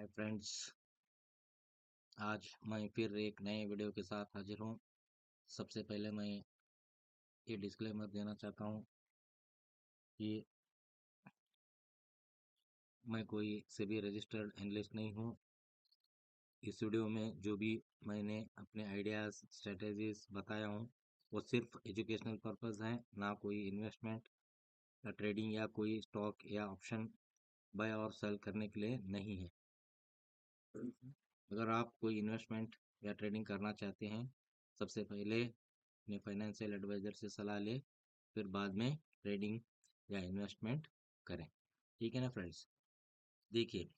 Friends, आज मैं फिर एक नए वीडियो के साथ हाजिर हूँ। सबसे पहले मैं ये डिस्क्लेमर देना चाहता हूँ कि मैं कोई सेबी रजिस्टर्ड एनालिस्ट नहीं हूँ। इस वीडियो में जो भी मैंने अपने आइडियाज़ स्ट्रेटजीज बताया हूँ वो सिर्फ एजुकेशनल पर्पस हैं, ना कोई इन्वेस्टमेंट या ट्रेडिंग या कोई स्टॉक या ऑप्शन बाय और सेल करने के लिए नहीं है। अगर आप कोई इन्वेस्टमेंट या ट्रेडिंग करना चाहते हैं, सबसे पहले अपने फाइनेंशियल एडवाइज़र से सलाह लें, फिर बाद में ट्रेडिंग या इन्वेस्टमेंट करें। ठीक है ना फ्रेंड्स? देखिए,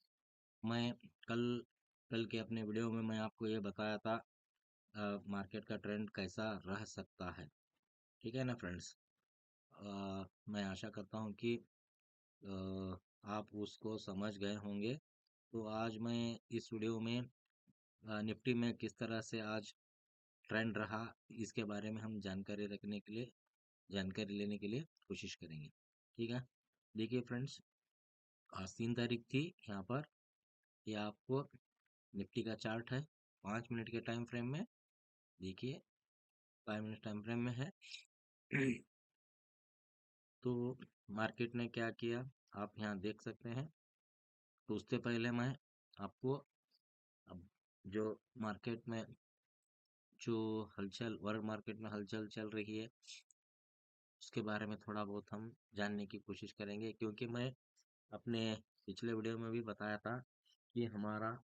मैं कल कल के अपने वीडियो में मैं आपको ये बताया था मार्केट का ट्रेंड कैसा रह सकता है। ठीक है ना फ्रेंड्स? मैं आशा करता हूँ कि आप उसको समझ गए होंगे। तो आज मैं इस वीडियो में निफ्टी में किस तरह से आज ट्रेंड रहा, इसके बारे में हम जानकारी लेने के लिए कोशिश करेंगे। ठीक है, देखिए फ्रेंड्स, आज 3 तारीख थी। यहाँ पर ये आपको निफ्टी का चार्ट है 5 मिनट के टाइम फ्रेम में। देखिए 5 मिनट टाइम फ्रेम में है। तो मार्केट ने क्या किया आप यहाँ देख सकते हैं। तो उससे पहले मैं आपको अब जो मार्केट में जो हलचल वर्ल्ड मार्केट में हलचल चल रही है उसके बारे में थोड़ा बहुत हम जानने की कोशिश करेंगे, क्योंकि मैं अपने पिछले वीडियो में भी बताया था कि हमारा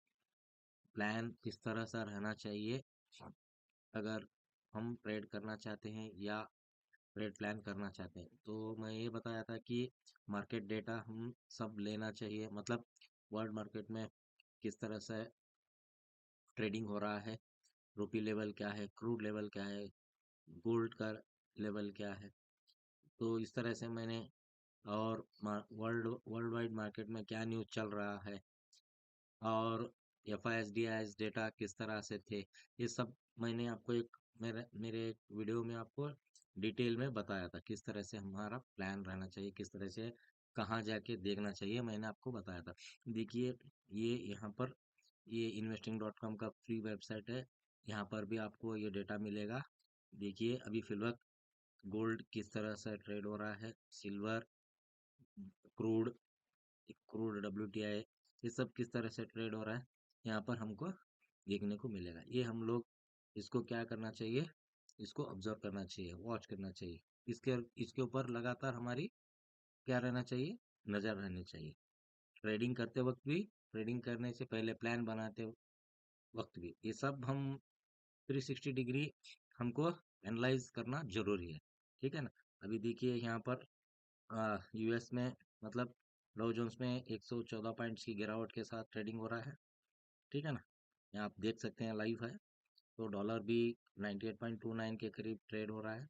प्लान किस तरह से रहना चाहिए अगर हम ट्रेड करना चाहते हैं या ट्रेड प्लान करना चाहते हैं। तो मैं ये बताया था कि मार्केट डेटा हम सब लेना चाहिए, मतलब वर्ल्ड मार्केट में किस तरह से ट्रेडिंग हो रहा है, रुपी लेवल क्या है, क्रूड लेवल क्या है, गोल्ड का लेवल क्या है। तो इस तरह से मैंने और वर्ल्ड वाइड मार्केट में क्या न्यूज़ चल रहा है और F I S D I S data किस तरह से थे, ये सब मैंने आपको मेरे एक वीडियो में आपको डिटेल में बताया था किस तरह से हमारा प्लान रहना चाहिए, किस तरह से कहाँ जाके देखना चाहिए, मैंने आपको बताया था। देखिए ये यहाँ पर ये investing.com का फ्री वेबसाइट है। यहाँ पर भी आपको ये डेटा मिलेगा। देखिए अभी फिलहाल गोल्ड किस तरह से ट्रेड हो रहा है, सिल्वर, क्रूड क्रूड WTI, ये सब किस तरह से ट्रेड हो रहा है यहाँ पर हमको देखने को मिलेगा। ये हम लोग इसको क्या करना चाहिए, इसको ऑब्जर्व करना चाहिए, वॉच करना चाहिए। इसके इसके ऊपर लगातार हमारी क्या रहना चाहिए, नज़र रहनी चाहिए। ट्रेडिंग करते वक्त भी, ट्रेडिंग करने से पहले प्लान बनाते वक्त भी, ये सब हम 360 डिग्री हमको एनालाइज करना जरूरी है। ठीक है ना? अभी देखिए यहाँ पर यूएस में, मतलब डॉ जोन्स में 114 पॉइंट्स की गिरावट के साथ ट्रेडिंग हो रहा है। ठीक है ना? यहाँ आप देख सकते हैं, लाइव है। तो डॉलर भी 98.29 के करीब ट्रेड हो रहा है।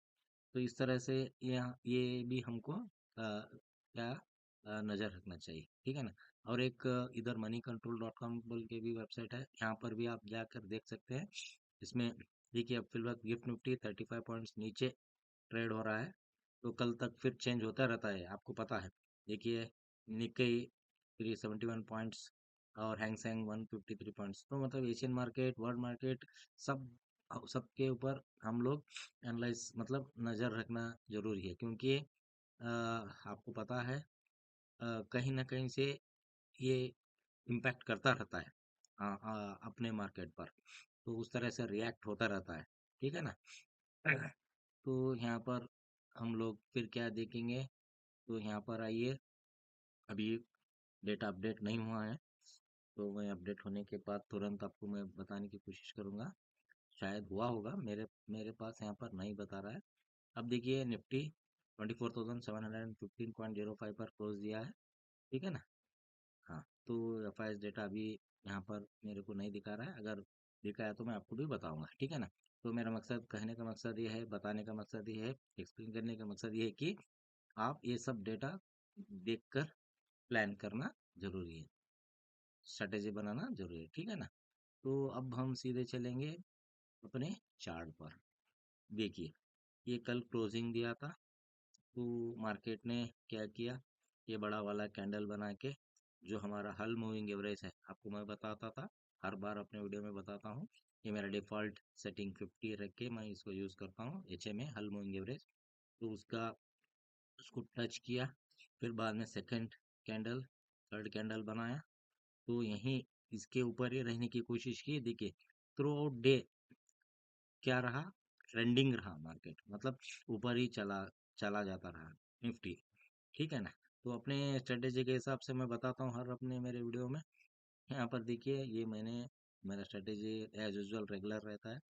तो इस तरह से ये भी हमको क्या नज़र रखना चाहिए। ठीक है ना? और एक इधर moneycontrol.com बोल के भी वेबसाइट है, यहाँ पर भी आप जाकर देख सकते हैं। इसमें देखिए अब फिलहाल गिफ्ट निफ्टी 35 पॉइंट्स नीचे ट्रेड हो रहा है। तो कल तक फिर चेंज होता रहता है, आपको पता है। देखिए निक्केई 371 पॉइंट्स और हैंगसेंग 153 पॉइंट्स। तो मतलब एशियन मार्केट, वर्ल्ड मार्केट, सब सबके ऊपर हम लोग एनालाइज मतलब नज़र रखना जरूरी है, क्योंकि आपको पता है कहीं ना कहीं से ये इम्पैक्ट करता रहता है अपने मार्केट पर। तो उस तरह से रिएक्ट होता रहता है। ठीक है ना? तो यहाँ पर हम लोग फिर क्या देखेंगे, तो यहाँ पर आइए, अभी डेटा अपडेट नहीं हुआ है। तो मैं अपडेट होने के बाद तुरंत आपको मैं बताने की कोशिश करूँगा। शायद हुआ होगा, मेरे मेरे पास यहाँ पर नहीं बता रहा है। अब देखिए निफ्टी 24,715.05 पर क्लोज दिया है। ठीक है ना? हाँ, तो एफ आई एस डेटा अभी यहाँ पर मेरे को नहीं दिखा रहा है। अगर दिखाया तो मैं आपको भी बताऊंगा। ठीक है ना? तो मेरा मकसद, कहने का मकसद ये है, बताने का मकसद ये है, एक्सप्लेन करने का मकसद ये है कि आप ये सब डेटा देखकर प्लान करना जरूरी है, स्ट्रेटेजी बनाना जरूरी है। ठीक है ना? तो अब हम सीधे चलेंगे अपने चार्ट पर। देखिए ये कल क्लोजिंग दिया था। तो मार्केट ने क्या किया, ये बड़ा वाला कैंडल बना के जो हमारा हल मूविंग एवरेज है, आपको मैं बताता था, हर बार अपने वीडियो में बताता हूँ। ये मेरा डिफ़ॉल्ट सेटिंग 50 रख के मैं इसको यूज़ करता हूँ, HMA हल मूविंग एवरेज। तो उसको टच किया, फिर बाद में सेकंड कैंडल, थर्ड कैंडल बनाया, तो यहीं इसके ऊपर ही रहने की कोशिश की। देखिए थ्रू आउट डे क्या रहा, ट्रेंडिंग रहा मार्केट, मतलब ऊपर ही चला चला जाता रहा निफ्टी। ठीक है ना। तो अपने स्ट्रेटेजी के हिसाब से मैं बताता हूँ हर अपने मेरे वीडियो में। यहाँ पर देखिए ये मेरा स्ट्रेटेजी एज यूजुअल रेगुलर रहता है,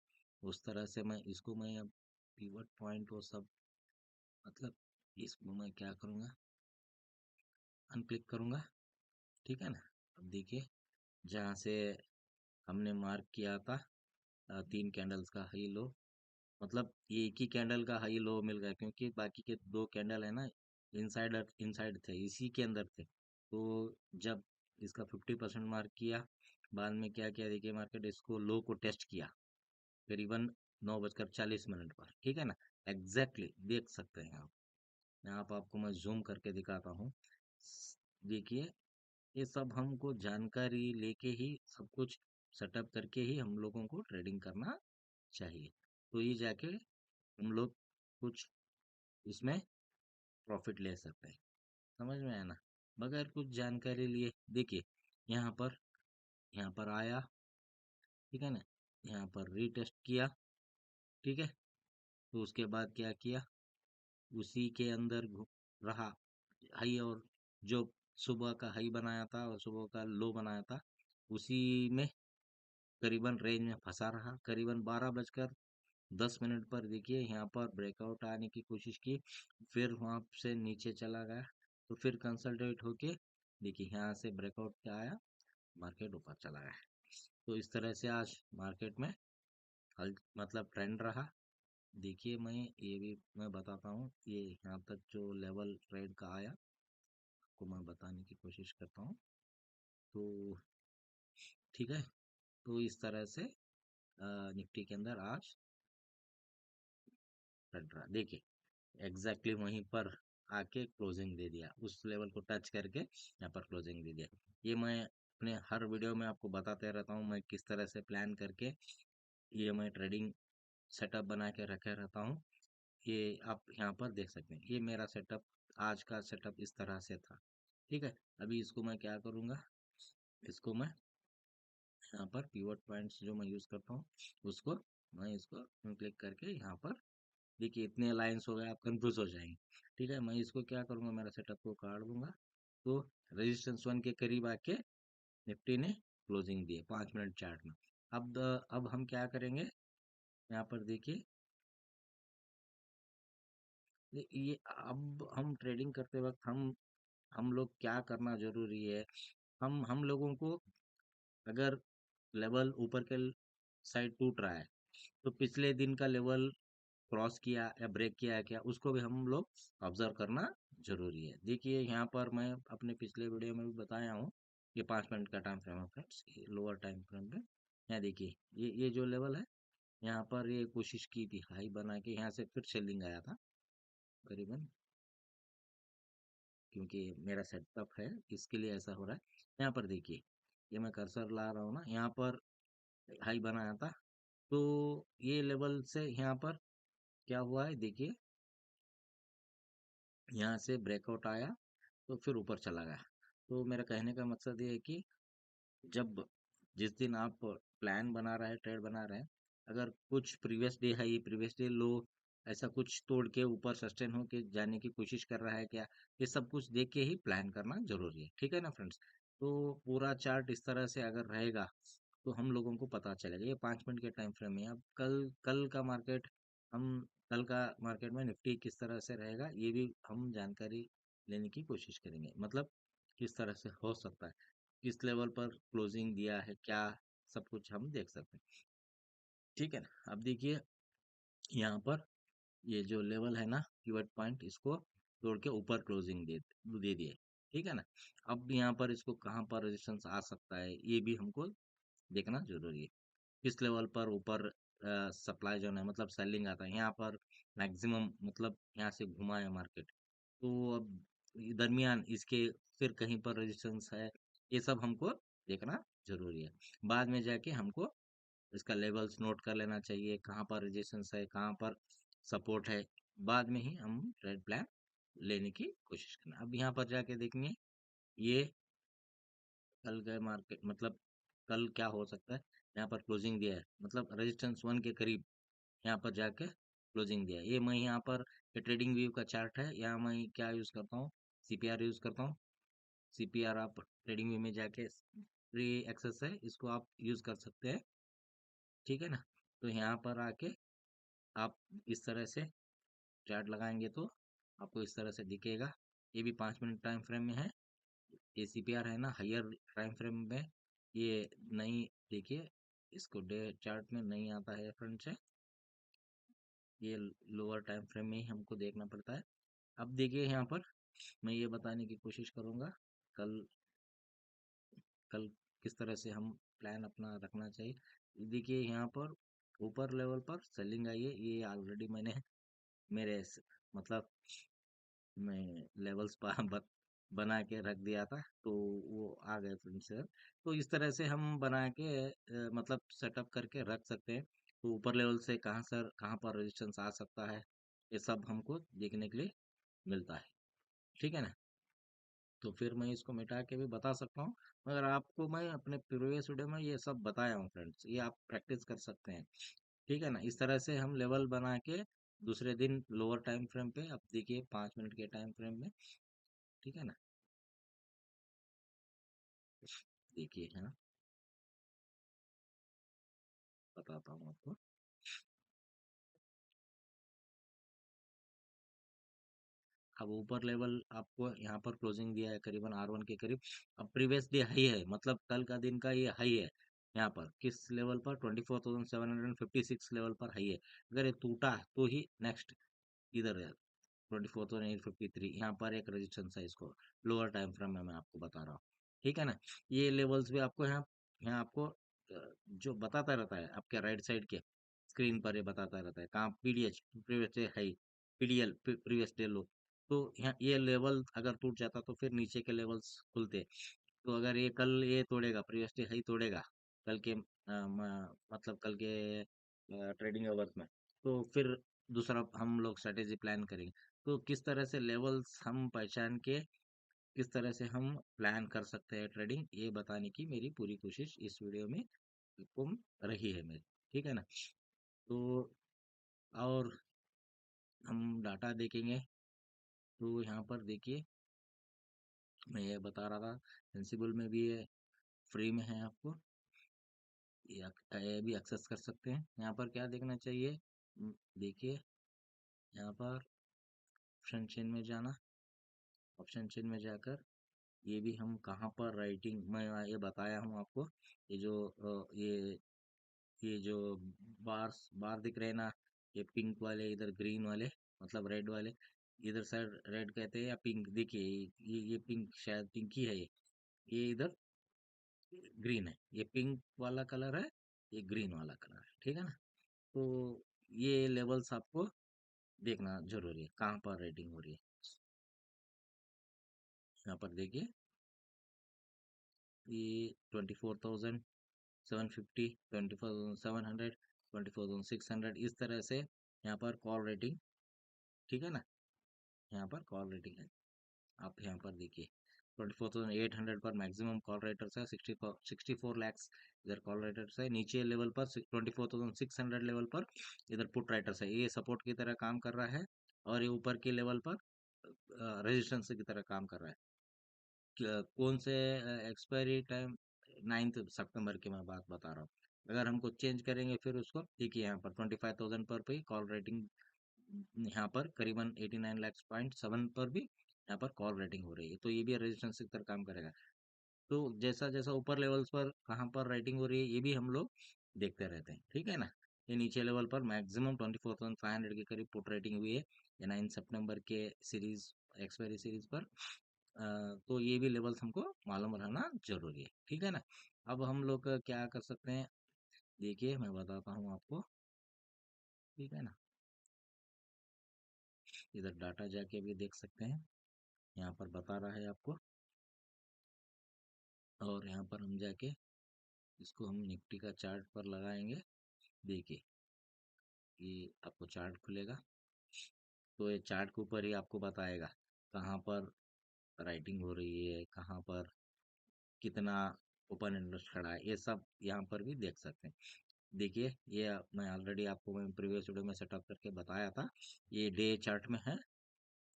उस तरह से मैं अब पिवट पॉइंट वो सब, मतलब इसको मैं क्या करूँगा, अनक्लिक करूँगा। ठीक है ना। अब देखिए जहाँ से हमने मार्क किया था 3 कैंडल्स का हाई लो, मतलब ये एक ही कैंडल का हाई लो मिल गया, क्योंकि बाकी के 2 कैंडल है ना, इनसाइड इनसाइड थे, इसी के अंदर थे। तो जब इसका 50% मार्क किया, बाद में क्या किया, देखिए मार्केट इसको लो को टेस्ट किया करीबन 9:40 पर। ठीक है ना। एग्जैक्टली देख सकते हैं आप, यहाँ पर आपको मैं जूम करके दिखाता हूँ। देखिए ये सब हमको जानकारी लेके ही, सब कुछ सेटअप करके ही हम लोगों को ट्रेडिंग करना चाहिए, तो ये जाके हम लोग कुछ इसमें प्रॉफिट ले सकते हैं। समझ में आया ना। बगैर कुछ जानकारी लिए देखिए यहाँ पर आया। ठीक है ना। यहाँ पर रीटेस्ट किया। ठीक है। तो उसके बाद क्या किया, उसी के अंदर रहा हाई, और जो सुबह का हाई बनाया था और सुबह का लो बनाया था, उसी में करीबन रेंज में फंसा रहा। करीबन 12:10 पर देखिए यहाँ पर ब्रेकआउट आने की कोशिश की, फिर वहां से नीचे चला गया, तो फिर कंसल्टेट होके देखिए यहाँ से ब्रेकआउट क्या आया, मार्केट ऊपर चला गया। तो इस तरह से आज मार्केट में मतलब ट्रेंड रहा। देखिए ये भी मैं बताता हूँ, ये यहाँ तक जो लेवल ट्रेड का आया, आपको मैं बताने की कोशिश करता हूँ। तो ठीक है। तो इस तरह से निफ्टी के अंदर आज ट्रेंड रहा। देखिए एग्जैक्टली वहीं पर आके क्लोजिंग दे दिया, उस लेवल को टच करके यहाँ पर क्लोजिंग दे दिया। ये मैं अपने हर वीडियो में आपको बताते रहता हूँ, मैं किस तरह से प्लान करके ये मैं ट्रेडिंग सेटअप बना के रखे रहता हूँ। ये आप यहाँ पर देख सकते हैं, ये मेरा सेटअप, आज का सेटअप इस तरह से था। ठीक है। अभी इसको मैं क्या करूँगा, इसको मैं यहाँ पर पिवट पॉइंट्स जो मैं यूज़ करता हूँ, उसको मैं इसको क्लिक करके यहाँ पर, देखिए इतने लाइन्स हो गए, आप कंफ्यूज हो जाएंगे। ठीक है। मैं इसको क्या करूँगा, मेरा सेटअप को काट दूंगा। तो रेजिस्टेंस 1 के करीब आके निफ्टी ने क्लोजिंग दी है 5 मिनट चार्ट में। अब हम क्या करेंगे, यहाँ पर देखिए ये अब हम ट्रेडिंग करते वक्त हम लोग क्या करना जरूरी है, हम लोगों को, अगर लेवल ऊपर के साइड टूट रहा है, तो पिछले दिन का लेवल क्रॉस किया या ब्रेक किया है क्या, उसको भी हम लोग ऑब्जर्व करना जरूरी है। देखिए यहाँ पर मैं अपने पिछले वीडियो में भी बताया हूँ, ये 5 मिनट का टाइम फ्रेम है फ्रेंड्स, लोअर टाइम फ्रेम पे। यहाँ देखिए ये जो लेवल है, यहाँ पर ये कोशिश की थी हाई बना के, यहाँ से फिर सेलिंग आया था करीबन, क्योंकि मेरा सेटअप है इसके लिए ऐसा हो रहा है। यहाँ पर देखिए ये मैं कर्सर ला रहा हूँ ना, यहाँ पर हाई बनाया था, तो ये लेवल से यहाँ पर क्या हुआ है, देखिए यहाँ से ब्रेकआउट आया, तो फिर ऊपर चला गया। तो मेरा कहने का मकसद ये है कि जब जिस दिन आप प्लान बना रहे हैं, ट्रेड बना रहे हैं, अगर कुछ previous day high previous day लो ऐसा कुछ तोड़ के ऊपर सस्टेन हो के जाने की कोशिश कर रहा है क्या, ये सब कुछ देख के ही प्लान करना जरूरी है। ठीक है ना फ्रेंड्स। तो पूरा चार्ट इस तरह से अगर रहेगा, तो हम लोगों को पता चलेगा। ये 5 मिनट के टाइम फ्रेम में अब हम कल का मार्केट में निफ्टी किस तरह से रहेगा, ये भी हम जानकारी लेने की कोशिश करेंगे, मतलब किस तरह से हो सकता है, किस लेवल पर क्लोजिंग दिया है क्या, सब कुछ हम देख सकते हैं। ठीक है ना। अब देखिए यहाँ पर ये जो लेवल है ना, पिवट पॉइंट, इसको तोड़ के ऊपर क्लोजिंग दे दिए। ठीक है ना। अब यहाँ पर इसको कहाँ पर रेजिस्टेंस आ सकता है, ये भी हमको देखना जरूरी है। किस लेवल पर ऊपर सप्लाई जोन है, मतलब सेलिंग आता है, यहाँ पर मैक्सिमम, मतलब यहाँ से घुमा है मार्केट, तो अब दरमियान इसके फिर कहीं पर रेजिस्टेंस है, ये सब हमको देखना जरूरी है। बाद में जाके हमको इसका लेवल्स नोट कर लेना चाहिए, कहाँ पर रेजिस्टेंस है, कहाँ पर सपोर्ट है। बाद में ही हम ट्रेड प्लान लेने की कोशिश करना। अब यहाँ पर जाके देखेंगे ये कल गए मार्केट, मतलब कल क्या हो सकता है। यहाँ पर क्लोजिंग दिया है, मतलब रेजिस्टेंस वन के करीब यहाँ पर जाके क्लोजिंग दिया है। ये मैं यहाँ पर ये ट्रेडिंग व्यू का चार्ट है, यहाँ मैं क्या यूज़ करता हूँ, सीपीआर यूज़ करता हूँ। सीपीआर आप ट्रेडिंग व्यू में जाके फ्री एक्सेस है, इसको आप यूज़ कर सकते हैं। ठीक है ना। तो यहाँ पर आके आप इस तरह से चार्ट लगाएंगे तो आपको इस तरह से दिखेगा। ये भी 5 मिनट टाइम फ्रेम में है। ये सीपीआर है ना, हायर टाइम फ्रेम में। ये नहीं, देखिए इसको डे चार्ट में नहीं आता है फ्रंट से, ये लोअर टाइम फ्रेम में ही हमको देखना पड़ता है। अब देखिए यहाँ पर मैं ये बताने की कोशिश करूँगा कल कल किस तरह से हम प्लान अपना रखना चाहिए। देखिए यहाँ पर ऊपर लेवल पर सेलिंग आई है, ये ऑलरेडी मैंने मेरे मतलब मैं लेवल्स बना के रख दिया था, तो वो आ गए फिर से। तो इस तरह से हम बना के मतलब सेटअप करके रख सकते हैं। तो ऊपर लेवल से कहाँ पर रेजिस्टेंस आ सकता है, ये सब हमको देखने के लिए मिलता है। ठीक है ना। तो फिर मैं इसको मिटा के भी बता सकता हूँ, मगर आपको मैं अपने प्रीवियस वीडियो में ये सब बताया हूँ फ्रेंड्स, ये आप प्रैक्टिस कर सकते हैं। ठीक है ना। इस तरह से हम लेवल बना के दूसरे दिन लोअर टाइम फ्रेम पे, अब देखिए 5 मिनट के टाइम फ्रेम में। ठीक है ना। देखिए हाँ, बताता हूँ आपको। अब ऊपर लेवल आपको यहाँ पर क्लोजिंग दिया है करीबन R1 के करीब। अब प्रीवियस डे हाई है, मतलब कल का दिन का ये हाई है। यहाँ पर किस लेवल पर, 24,756 लेवल पर हाई है। अगर ये टूटा तो ही नेक्स्ट इधर है 24,853, यहाँ पर एक रेजिस्टेंस है, इसको लोअर टाइम फ्रेम में मैं आपको बता रहा हूँ। ठीक है ना। ये लेवल्स भी आपको यहाँ यहाँ आपको जो बताता रहता है आपके राइट साइड के स्क्रीन पर, ये बताता रहता है कहाँ PDH previous day high, PDL previous day low. तो यहाँ ये लेवल अगर टूट जाता तो फिर नीचे के लेवल्स खुलते। तो अगर ये कल ये तोड़ेगा, प्रीवियस डे हाई तोड़ेगा कल के मतलब कल के ट्रेडिंग आवर्स में, तो फिर दूसरा हम लोग स्ट्रेटेजी प्लान करेंगे। तो किस तरह से लेवल्स हम पहचान के किस तरह से हम प्लान कर सकते हैं ट्रेडिंग, ये बताने की मेरी पूरी कोशिश इस वीडियो में आपको रही है मेरी। ठीक है ना। तो और हम डाटा देखेंगे, तो यहाँ पर देखिए मैं ये बता रहा था, सेंसिबल में भी है, फ्री में है आपको, ये भी एक्सेस कर सकते हैं। यहाँ पर क्या देखना चाहिए, देखिए यहाँ पर ऑप्शन चेन में जाना, ऑप्शन चेन में जाकर ये भी हम कहाँ पर राइटिंग, मैं ये बताया हूँ आपको। ये जो ये जो बार दिख रहे हैं ना, ये पिंक वाले, इधर ग्रीन वाले, मतलब रेड वाले, इधर साइड रेड कहते हैं या पिंक, देखिए ये पिंक, शायद पिंक ही है ये इधर ग्रीन है। ये पिंक वाला कलर है, ये ग्रीन वाला कलर है। ठीक है ना। तो ये लेवल्स आपको देखना जरूरी है, कहाँ पर रेटिंग हो रही है। यहाँ पर देखिए ये 24,750, 24,700, 24,600, इस तरह से यहाँ पर कॉल रेटिंग। ठीक है ना। यहाँ पर कॉल रेटिंग है, आप यहाँ पर देखिए 24,800 पर मैक्सिमम कॉल राइटर्स है, 64 lakhs इधर कॉल राइटर्स है। नीचे लेवल पर 24,600 लेवल पर इधर पुट राइटर्स है, ये सपोर्ट की तरह काम कर रहा है। और ये ऊपर के लेवल पर रेजिस्टेंस की तरह काम कर रहा है। कौन से एक्सपायरी टाइम, 9 सितंबर की मैं बात बता रहा हूँ। अगर हमको चेंज करेंगे फिर उसको, देखिए यहाँ पर 25,000 पर भी कॉल रेटिंग, यहाँ पर करीबन 89 lakhs पॉइंट 7 पर भी यहाँ पर कॉल रेटिंग हो रही है, तो ये भी रेजिस्टेंस की तरह काम करेगा। तो जैसा जैसा ऊपर लेवल्स पर कहाँ पर राइटिंग हो रही है, ये भी हम लोग देखते रहते हैं। ठीक है ना। ये नीचे लेवल पर मैक्सिमम 24,500 के करीब पुट रेटिंग हुई है, ये 9 सितंबर के सीरीज एक्सपायरी सीरीज पर। तो ये भी लेवल्स हमको मालूम रहना जरूरी है। ठीक है ना। अब हम लोग क्या कर सकते हैं, देखिए मैं बताता हूँ आपको। ठीक है ना। इधर डाटा जाके भी देख सकते हैं, यहाँ पर बता रहा है आपको। और यहाँ पर हम जाके इसको हम निफ्टी का चार्ट पर लगाएंगे। देखिए ये आपको चार्ट खुलेगा, तो ये चार्ट के ऊपर ही आपको बताएगा कहाँ पर राइटिंग हो रही है, कहाँ पर कितना ओपन इंटरेस्ट खड़ा है, ये सब यहाँ पर भी देख सकते हैं। देखिए ये मैं ऑलरेडी आपको मैं प्रीवियस वीडियो में सेटअप करके बताया था। ये डे चार्ट में है,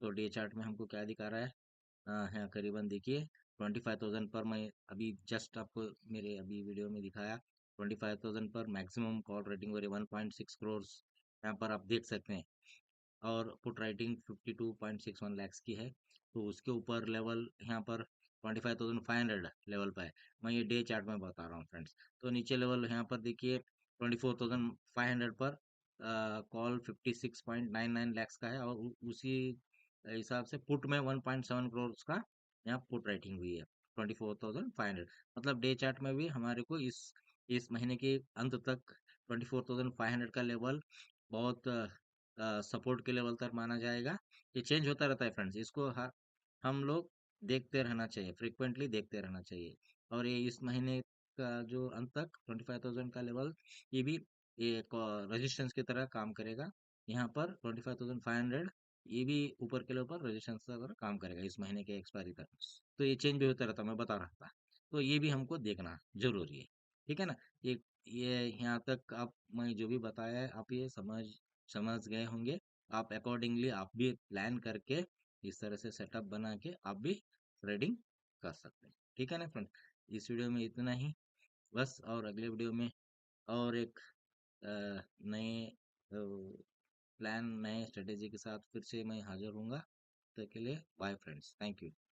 तो डे चार्ट में हमको क्या दिखा रहा है, है करीबन देखिए 25,000 पर। मैं अभी जस्ट आपको मेरे अभी वीडियो में दिखाया 25,000 पर मैक्सिमम कॉल रेटिंग हो रही है 1.6 करोड़, यहाँ पर आप देख सकते हैं। और पुट राइटिंग 52.61 लैक्स की है, तो उसके ऊपर लेवल यहाँ पर 25,500 लेवल पर है। मैं ये डे चार्ट में बता रहा हूँ फ्रेंड्स। तो नीचे लेवल यहाँ पर देखिए 24,500 पर कॉल 56.99 लैक्स का है, और उसी हिसाब से पुट में 1.7 करोड़ का यहाँ पुट राइटिंग हुई है 24,500। मतलब डे चार्ट में भी हमारे को इस महीने के अंत तक 24,500 का लेवल बहुत सपोर्ट के लेवल तक माना जाएगा। ये चेंज होता रहता है फ्रेंड्स, इसको हम लोग देखते रहना चाहिए, फ्रिक्वेंटली देखते रहना चाहिए। और ये इस महीने का जो अंत तक 25,000 का लेवल, ये भी एक रेजिस्टेंस की तरह काम करेगा। यहाँ पर 25,500 ये भी ऊपर के लेवल पर रेजिस्टेंस की तरह काम करेगा इस महीने के एक्सपायरी तक। तो ये चेंज भी होता रहता, मैं बता रहा था। तो ये भी हमको देखना जरूरी है, ठीक है ना। ये यहाँ तक आप मैं जो भी बताया है आप ये समझ समझ गए होंगे। आप अकॉर्डिंगली आप भी प्लान करके इस तरह से सेटअप बना के आप भी ट्रेडिंग कर सकते हैं, ठीक है ना फ्रेंड। इस वीडियो में इतना ही बस, और अगले वीडियो में और एक नए प्लान, नए स्ट्रेटेजी के साथ फिर से मैं हाजिर होऊंगा। तब तक के लिए बाय फ्रेंड्स, थैंक यू।